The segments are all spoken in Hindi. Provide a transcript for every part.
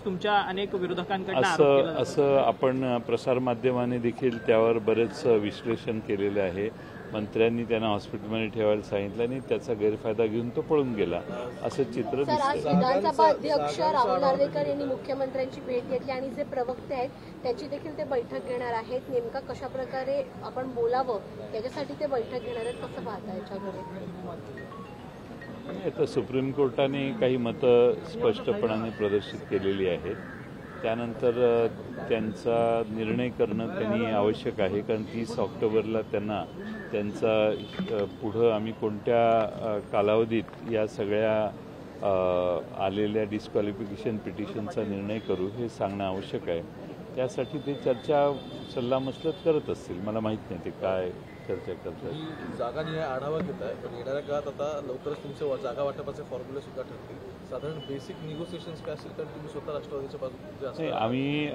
तुमच्या अनेक विरोधकांकडून आरोप केला जातो। असं आपण प्रसारमाध्यमाने देखील त्यावर बरेच विश्लेषण केलेलं आहे। मंत्र्यांनी त्यांना हॉस्पिटलमध्ये ठेवायला सांगितलं आणि त्याचा गैरफायदा घेऊन तो पळून गेला, असं चित्र दिसतं। आज विधानसभा अध्यक्ष राहुल नार्वेकर यांनी मुख्यमंत्र्यांची भेट घेतली आणि जे प्रवक्ते आहेत त्याची देखील ते बैठक घेणार आहेत। नेमका कशा प्रकारे आपण बोलावं त्याच्यासाठी ते बैठक घेणार आहेत, कसं पाहता याच्याकडे? आता सुप्रीम कोर्टाने काही मतं स्पष्टपणाने प्रदर्शित केलेली आहेत, त्यानंतर त्यांचा निर्णय करणं त्यांनी आवश्यक आहे, कारण 30 ऑक्टोबरला त्यांना त्यांचा पुढं आम्ही कोणत्या कालावधीत या सगळ्या आलेल्या डिस्क्वालिफिकेशन पिटिशनचा निर्णय करू हे सांगणं आवश्यक आहे। त्यासाठी ते चर्चा सल्लामसलत करत असतील, मला माहीत नाही ते काय चर्चा करतात। जागा निहाय आढावा घेत आहे, पण येणाऱ्या काळात आता लवकरच तुमचे जागा वाटपाचे फॉर्म्युले सुद्धा ठरतील। साधारण बेसिक निगोसिएशन्स काय असेल तर तुम्ही स्वतः राष्ट्रवादीच्या बाजूने? आम्ही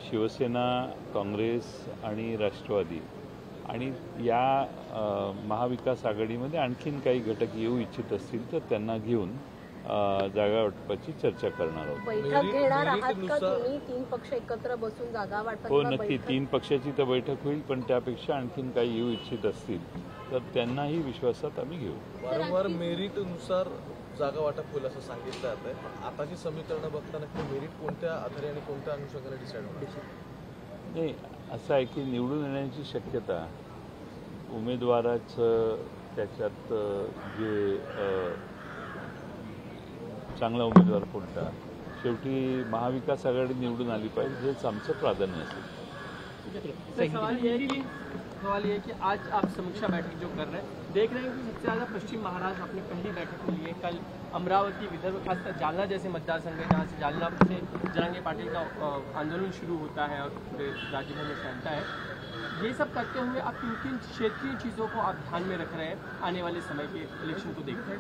शिवसेना, काँग्रेस आणि राष्ट्रवादी आणि या महाविकास आघाडीमध्ये आणखीन काही घटक येऊ इच्छित असतील तर त्यांना घेऊन जागा वाटपाची चर्चा करणार आहोत। बैठक घेणार आहात का तुम्ही? 3 पक्ष एकत्र बसून जागा वाटप? हो, नक्की 3 पक्षाची तर बैठक होईल, पण त्यापेक्षा आणखीन काही येऊ इच्छित असतील तर त्यांनाही विश्वासात आम्ही घेऊ। वारंवार मेरिटनुसार जागा वाटप होईल असं सांगितलं जात आहे। आताची समीकरणं बघताना मेरिट कोणत्या आधारे आणि कोणत्या अनुषंगाने डिसाईड होणार? नाही, असं आहे की निवडून येण्याची शक्यता उमेदवाराचं त्याच्यात जे चांगला उमेदवार कोणता, शेवटी महाविकास आघाडी निवडून आली पाहिजे हेच आमचं प्राधान्य असेल। सवाल ये है कि आज आप समीक्षा बैठक जो कर रहे हैं, देख रहे हैं कि सबसे ज़्यादा पश्चिम महाराष्ट्र अपनी पहली बैठक में लिए। कल अमरावती, विदर्भ, खासकर जालना जैसे मतदार संघ है जहाँ से जालना से जरांगे पाटिल का आंदोलन शुरू होता है और पूरे राज्य भर में फैलता है। ये सब करते हुए आप किन क्षेत्रीय चीज़ों को आप ध्यान में रख रहे हैं आने वाले समय के इलेक्शन को देखते हैं?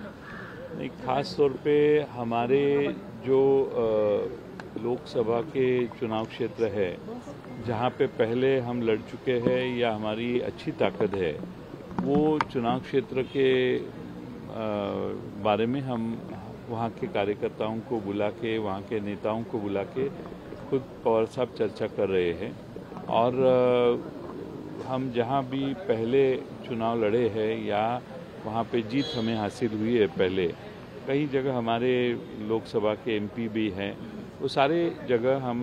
नहीं, खास तौर पे हमारे जो लोकसभा के चुनाव क्षेत्र है जहाँ पे पहले हम लड़ चुके हैं या हमारी अच्छी ताकत है, वो चुनाव क्षेत्र के बारे में हम वहाँ के कार्यकर्ताओं को बुला के, वहाँ के नेताओं को बुला के खुद पवार साहब चर्चा कर रहे हैं। और हम जहाँ भी पहले चुनाव लड़े हैं या वहाँ पे जीत हमें हासिल हुई है, पहले कई जगह हमारे लोकसभा के एमपी भी हैं, वो सारे जगह हम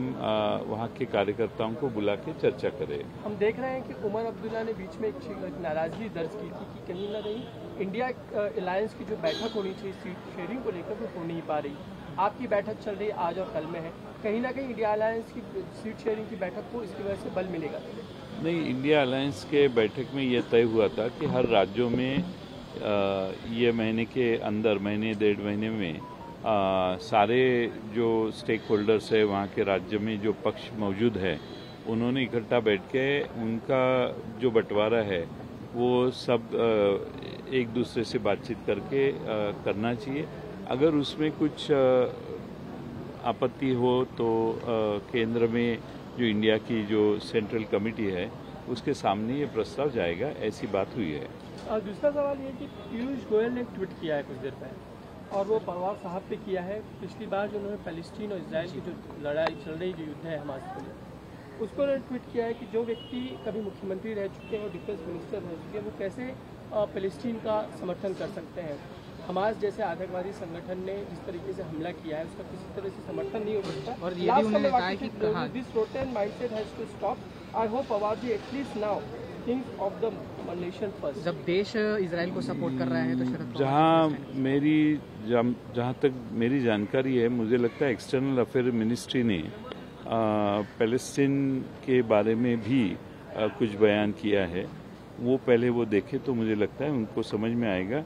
वहाँ के कार्यकर्ताओं को बुला के चर्चा करें। हम देख रहे हैं कि उमर अब्दुल्ला ने बीच में एक नाराजगी दर्ज की थी कि कहीं ना कहीं इंडिया अलायंस की जो बैठक होनी चाहिए सीट शेयरिंग को लेकर वो हो नहीं पा रही। आपकी बैठक चल रही आज और कल में है, कहीं ना कहीं इंडिया अलायंस की सीट शेयरिंग की बैठक को इसकी वजह से बल मिलेगा? नहीं, इंडिया अलायंस के बैठक में ये तय हुआ था कि हर राज्यों में ये महीने के अंदर, महीने 1.5 महीने में सारे जो स्टेक होल्डर्स है वहाँ के राज्य में जो पक्ष मौजूद है उन्होंने इकट्ठा बैठ के उनका जो बंटवारा है वो सब एक दूसरे से बातचीत करके करना चाहिए। अगर उसमें कुछ आपत्ति हो तो केंद्र में जो इंडिया की जो सेंट्रल कमेटी है उसके सामने ये प्रस्ताव जाएगा, ऐसी बात हुई है। दूसरा सवाल ये कि पीयूष गोयल ने ट्वीट किया है कुछ देर पहले और वो पवार साहब पे किया है। पिछली बार जो उन्होंने पैलेस्टीन और इजराइल की जो लड़ाई चल रही, जो युद्ध है हमास के लिए, उसको उन्होंने ट्वीट किया है कि जो व्यक्ति कभी मुख्यमंत्री रह चुके हैं और डिफेंस मिनिस्टर रह चुके हैं वो कैसे पैलेस्टीन का समर्थन कर सकते हैं। हमास जैसे आतंकवादी संगठन ने जिस तरीके से हमला किया है उसका किसी तरह से समर्थन नहीं हो सकता। और ये भी उन्होंने कहा कि this rotten mindset has to stop. I hope Pawar ji at least now think of the nation first. जब देश इजराइल को सपोर्ट कर रहा है तो शरद जहाँ तक मेरी जानकारी है, मुझे लगता है एक्सटर्नल अफेयर मिनिस्ट्री ने पैलेस्टीन के बारे में भी कुछ बयान किया है। वो पहले वो देखे तो मुझे लगता है उनको समझ में आएगा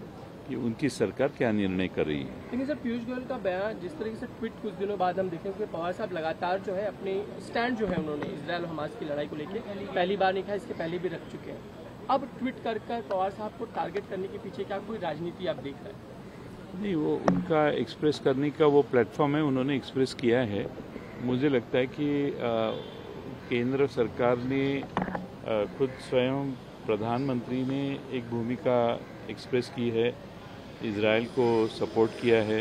कि उनकी सरकार क्या निर्णय कर रही है। लेकिन सर पीयूष गोयल का बयान जिस तरीके से ट्वीट कुछ दिनों बाद हम देखें कि पवार साहब लगातार जो है अपने स्टैंड जो है उन्होंने इजराइल और हमास की लड़ाई को लेकर पहली बार नहीं कहा, इसके पहले भी रख चुके हैं। अब ट्वीट कर पवार साहब को टारगेट करने के पीछे क्या कोई राजनीति आप देख रहे हैं? नहीं, वो उनका एक्सप्रेस करने का वो प्लेटफॉर्म है, उन्होंने एक्सप्रेस किया है। मुझे लगता है कि केंद्र सरकार ने खुद स्वयं प्रधानमंत्री ने एक भूमिका एक्सप्रेस की है, इजराइल को सपोर्ट किया है।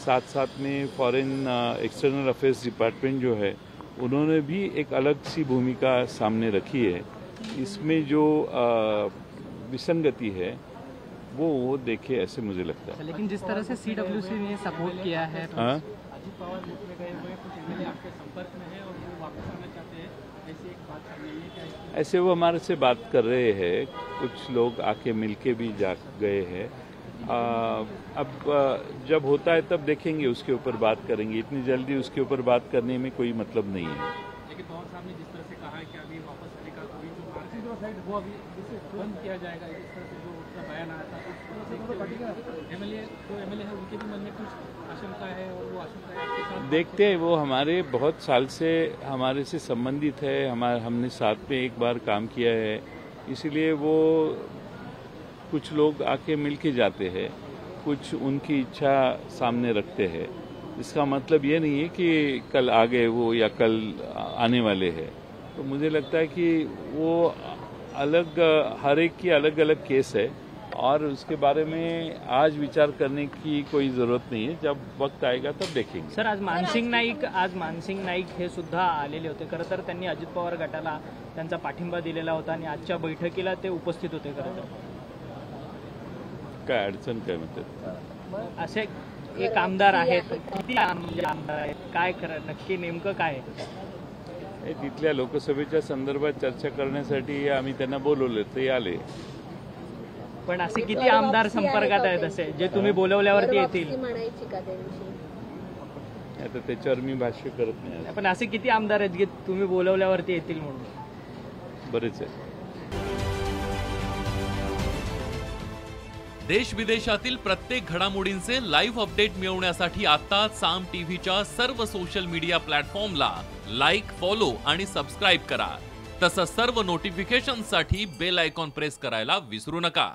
साथ साथ में फॉरेन एक्सटर्नल अफेयर्स डिपार्टमेंट जो है उन्होंने भी एक अलग सी भूमिका सामने रखी है। इसमें जो विसंगति है वो देखे ऐसे मुझे लगता है। लेकिन जिस तरह से CWC ने सपोर्ट किया है, हाँ, अजित पवार में गए हुए कुछ एमएलए आपके संपर्क में है और वो वापस आना चाहते हैं, ऐसी एक बात सामने आई है क्या? ऐसे वो हमारे से बात कर रहे हैं, कुछ लोग आके मिलके भी जा गए हैं। अब जब होता है तब देखेंगे, उसके ऊपर बात करेंगे। इतनी जल्दी उसके ऊपर बात करने में कोई मतलब नहीं है। लेकिन पवार साहब ने जिस तरह से कहा है कि अभी वापस आने का कोई जो मार्क्सिस्ट साइड वो अभी बंद किया जाएगा, इस तरह से जो उसका बयान आया था, एमएलए है उनके भी मन में कुछ आशंका है और वो आशंका है आपके साथ देखते हैं। वो हमारे बहुत साल से हमारे से संबंधित है, हमने साथ में एक बार काम किया है, इसीलिए वो कुछ लोग आके मिल के जाते हैं, कुछ उनकी इच्छा सामने रखते हैं। इसका मतलब ये नहीं है कि कल आ गए वो या कल आने वाले हैं। तो मुझे लगता है कि वो अलग, हर एक की अलग अलग केस है और उसके बारे में आज विचार करने की कोई जरूरत नाही आहे। जब वक्त आएगा तब देखेंगे। सर, आज मानसिंग नाईक हे सुद्धा आलेले होते। खरं तर त्यांनी अजित पवार गटाला त्यांचा पाठिंबा दिलेला होता आणि आजच्या बैठकीला ते उपस्थित होते। खरं तर काय अडचण काय म्हणतात? असे एक आमदार आहेत, किती आमदार आहेत, काय खरं नक्की नेमकं काय आहे? तिथल्या लोकसभेच्या संदर्भात चर्चा करण्यासाठी आम्ही त्यांना बोलवले, ते आले। पण असे किती आमदार संपर्कात आहेत असे जे तुम्ही बोलवल्यावरती येतील? म्हणायची का त्यांची? आता त्याच्यावर मी भाष्य करत नाही। पण असे किती आमदार आहेत जे तुम्ही बोलवल्यावरती येतील म्हणून? बरेच आहे। देश विदेशातील प्रत्येक घडामोडींचे लाईव्ह अपडेट मिळवण्यासाठी आता साम टीव्हीच्या सर्व सोशल मीडिया प्लॅटफॉर्मला लाईक, फॉलो आणि सबस्क्राईब करा। तसंच सर्व नोटिफिकेशनसाठी बेल आयकॉन प्रेस करायला विसरू नका।